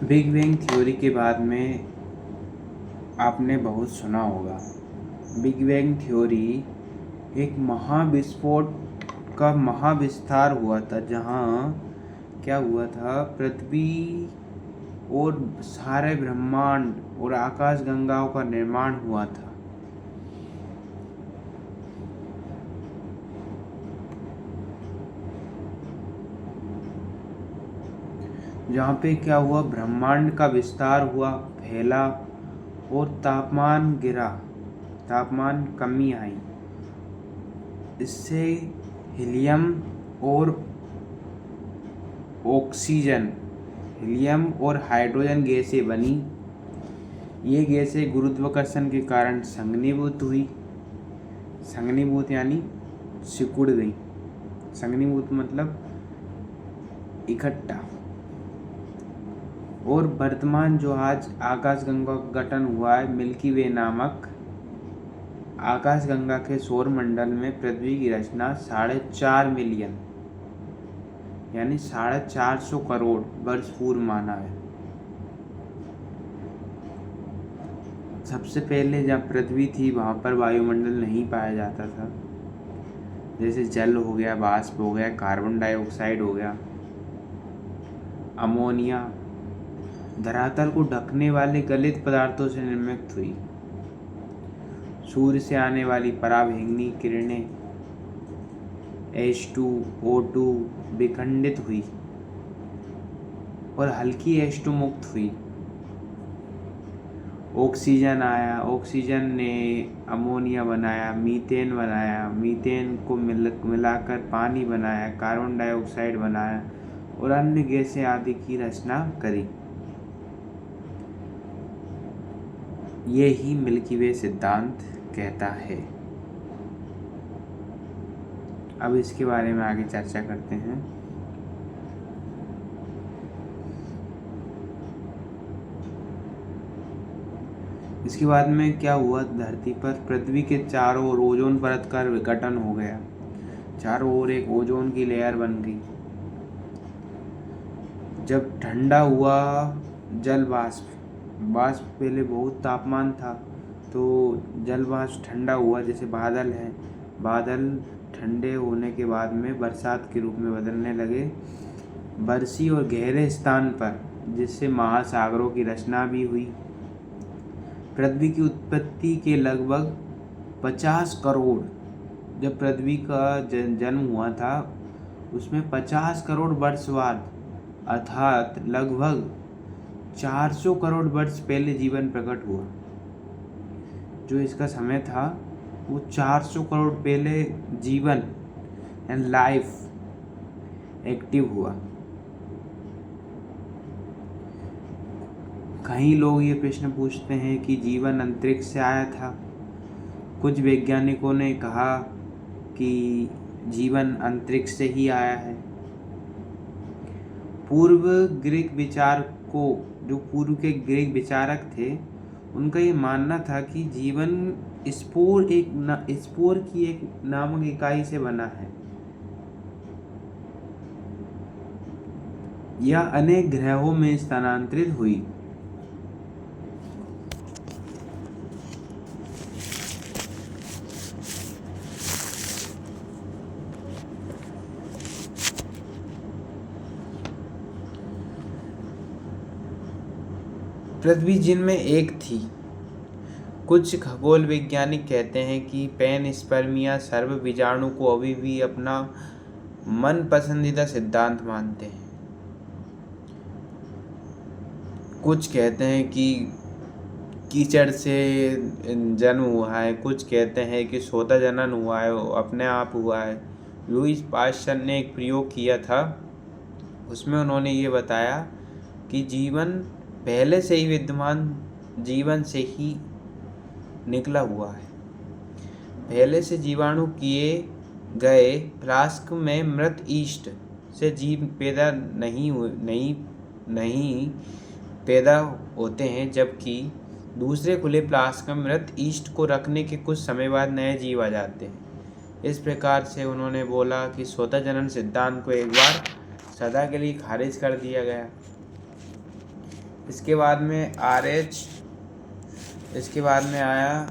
Big bang theory के बारे में आपने बहुत सुना होगा। बिग बैंग थ्योरी एक महाविस्फोट का महाविस्तार हुआ था, जहाँ क्या हुआ था, पृथ्वी और सारे ब्रह्मांड और आकाश गंगाओं का निर्माण हुआ था। जहाँ पे क्या हुआ, ब्रह्मांड का विस्तार हुआ, फैला और तापमान गिरा, तापमान कमी आई। इससे हीलियम और ऑक्सीजन, हीलियम और हाइड्रोजन गैसें बनी। ये गैसें गुरुत्वाकर्षण के कारण संघनीभूत हुई। संघनीभूत यानी सिकुड़ गई। संघनीभूत मतलब इकट्ठा। और वर्तमान जो आज आकाशगंगा का गठन हुआ है, मिल्की वे नामक आकाशगंगा के सौर मंडल में पृथ्वी की रचना 4.5 मिलियन यानी 450 करोड़ वर्ष पूर्व माना है। सबसे पहले जब पृथ्वी थी, वहाँ पर वायुमंडल नहीं पाया जाता था। जैसे जल हो गया, वाष्प हो गया, कार्बन डाइऑक्साइड हो गया, अमोनिया धरातल को ढकने वाले गलित पदार्थों से निर्मित हुई। सूर्य से आने वाली पराबैंगनी किरणें H2O2 विखंडित हुई और हल्की H2 मुक्त हुई। ऑक्सीजन आया, ऑक्सीजन ने अमोनिया बनाया, मीथेन बनाया, मीथेन को मिलाकर पानी बनाया, कार्बन डाइऑक्साइड बनाया और अन्य गैसें आदि की रचना करी। ये ही मिल्की वे सिद्धांत कहता है। अब इसके बारे में आगे चर्चा करते हैं। इसके बाद में क्या हुआ, धरती पर पृथ्वी के चारों ओर ओजोन परत का गठन हो गया। चारों ओर एक ओजोन की लेयर बन गई। जब ठंडा हुआ जल वाष्प पहले बहुत तापमान था, तो जल वाष्प ठंडा हुआ, जैसे बादल है, बादल ठंडे होने के बाद में बरसात के रूप में बदलने लगे बरसी और गहरे स्थान पर, जिससे महासागरों की रचना भी हुई। पृथ्वी की उत्पत्ति के लगभग 50 करोड़, जब पृथ्वी का जन्म हुआ था, उसमें 50 करोड़ वर्ष बाद, अर्थात लगभग 400 करोड़ वर्ष पहले जीवन प्रकट हुआ। जो इसका समय था, वो 400 करोड़ पहले जीवन एंड लाइफ एक्टिव हुआ। कई लोग ये प्रश्न पूछते हैं कि जीवन अंतरिक्ष से आया था। कुछ वैज्ञानिकों ने कहा कि जीवन अंतरिक्ष से ही आया है। पूर्व के ग्रीक विचारक थे, उनका ये मानना था कि जीवन स्पोर की एक नामक इकाई से बना है। यह अनेक ग्रहों में स्थानांतरित हुई। पृथ्वी जिनमें एक थी। कुछ खगोल वैज्ञानिक कहते हैं कि पैनस्पर्मिया सर्व बीजाणु को अभी भी अपना मन पसंदीदा सिद्धांत मानते हैं। कुछ कहते हैं कि कीचड़ से जन्म हुआ है, कुछ कहते हैं कि स्वतः जनन हुआ है, अपने आप हुआ है। लुईस पास्चर ने एक प्रयोग किया था, उसमें उन्होंने ये बताया कि जीवन पहले से ही विद्यमान जीवन से ही निकला हुआ है। पहले से जीवाणु किए गए फ्लास्क में मृत ईस्ट से जीव पैदा नहीं पैदा होते हैं, जबकि दूसरे खुले फ्लास्क में मृत ईस्ट को रखने के कुछ समय बाद नए जीव आ जाते हैं। इस प्रकार से उन्होंने बोला कि स्वतः जनन सिद्धांत को एक बार सदा के लिए खारिज कर दिया गया। इसके बाद में RH, इसके बाद में आया